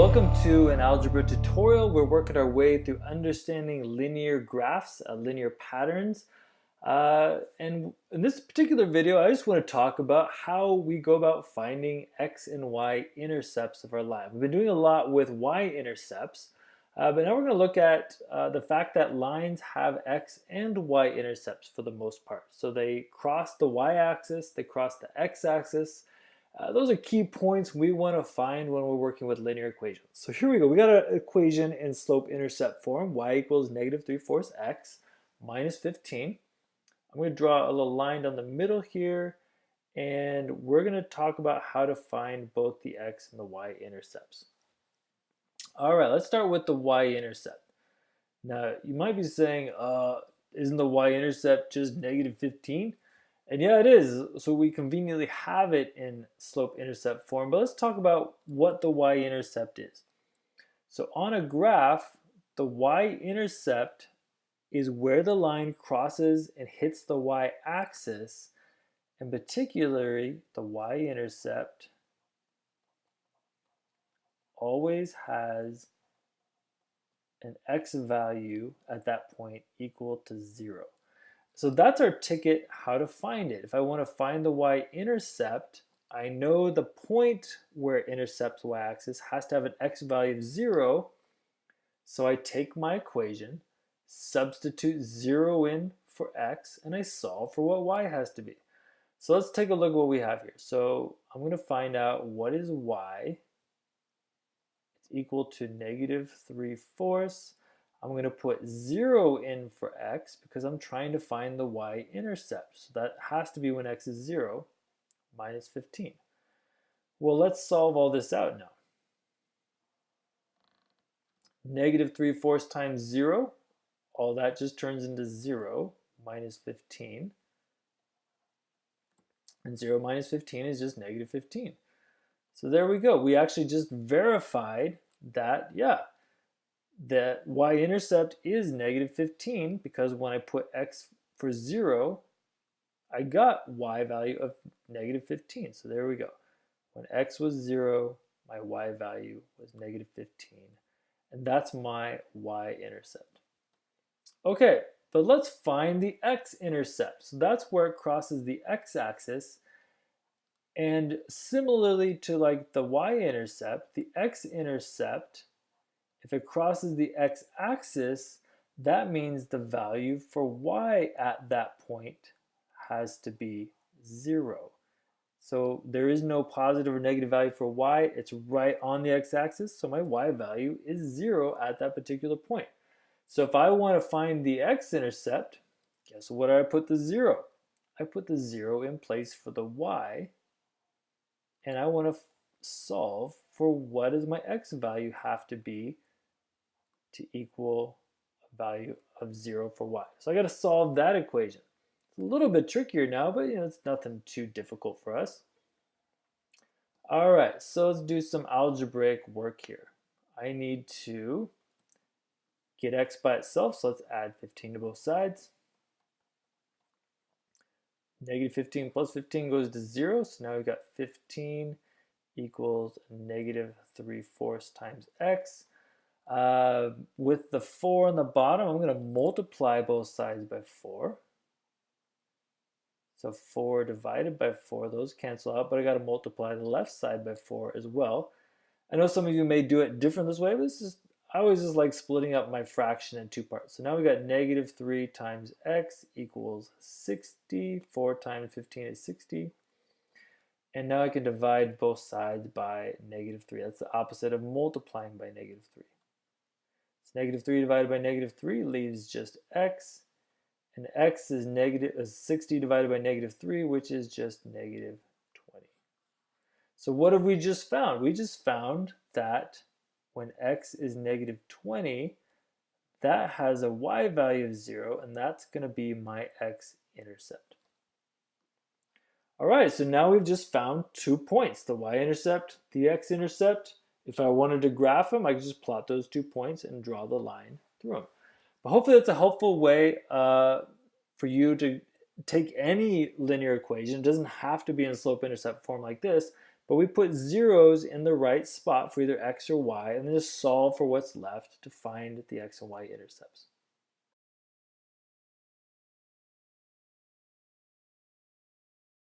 welcome to an algebra tutorial. We're working our way through understanding linear graphs, linear patterns. And in this particular video, I just want to talk about how we go about finding x and y intercepts of our line. We've been doing a lot with y-intercepts, but now we're going to look at the fact that lines have x and y intercepts for the most part. So they cross the y-axis, they cross the x-axis. Those are key points we want to find when we're working with linear equations. So here we go. We got an equation in slope-intercept form. Y equals negative 3/4 x minus 15. I'm going to draw a little line down the middle here, and we're going to talk about how to find both the x and the y intercepts. All right, let's start with the y-intercept. Now, you might be saying, isn't the y-intercept just negative 15? And yeah, it is. So we conveniently have it in slope-intercept form. But let's talk about what the y-intercept is. So on a graph, the y-intercept is where the line crosses and hits the y-axis. And particularly, the y-intercept always has an x value at that point equal to 0. So that's our ticket how to find it. If I want to find the y-intercept, I know the point where it intercepts the y-axis has to have an x value of 0. So I take my equation, substitute 0 in for x, and I solve for what y has to be. So let's take a look at what we have here. So I'm going to find out what is y. It's equal to negative 3/4. I'm going to put 0 in for x because I'm trying to find the y-intercept. So that has to be when x is 0, minus 15. Well, let's solve all this out now. Negative 3/4 times 0, all that just turns into 0, minus 15. And 0 minus 15 is just negative 15. So there we go. We actually just verified that, yeah, the y-intercept is negative 15 because when I put x for 0, I got y value of negative 15. So there we go. When x was 0, my y value was negative 15. And that's my y-intercept. Okay, but let's find the x-intercept. So that's where it crosses the x-axis. And similarly to like the y-intercept, the x-intercept, if it crosses the x-axis, that means the value for y at that point has to be 0. So there is no positive or negative value for y. It's right on the x-axis, so my y value is 0 at that particular point. So if I want to find the x-intercept, guess what I put the 0? I put the 0 in place for the y, and I want to solve for what does my x value have to be to equal a value of 0 for y. So I got to solve that equation. It's a little bit trickier now, but it's nothing too difficult for us. All right, so let's do some algebraic work here. I need to get x by itself, so let's add 15 to both sides. Negative 15 plus 15 goes to 0, so now we've got 15 equals negative 3/4 times x. With the 4 on the bottom, I'm going to multiply both sides by 4. So 4 divided by 4, those cancel out, but I got to multiply the left side by 4 as well. I know some of you may do it different this way, but I always just like splitting up my fraction in two parts. So now we got negative 3 times x equals 60. 4 times 15 is 60. And now I can divide both sides by negative 3. That's the opposite of multiplying by negative 3. Negative 3 divided by negative 3 leaves just x, and x is 60 divided by negative 3, which is just negative 20. So what have we just found? We just found that when x is negative 20, that has a y value of 0, and that's going to be my x-intercept. All right, so now we've just found 2 points, the y-intercept, the x-intercept. If I wanted to graph them, I could just plot those 2 points and draw the line through them. But hopefully that's a helpful way for you to take any linear equation. It doesn't have to be in slope-intercept form like this, but we put zeros in the right spot for either x or y, and then just solve for what's left to find the x and y intercepts.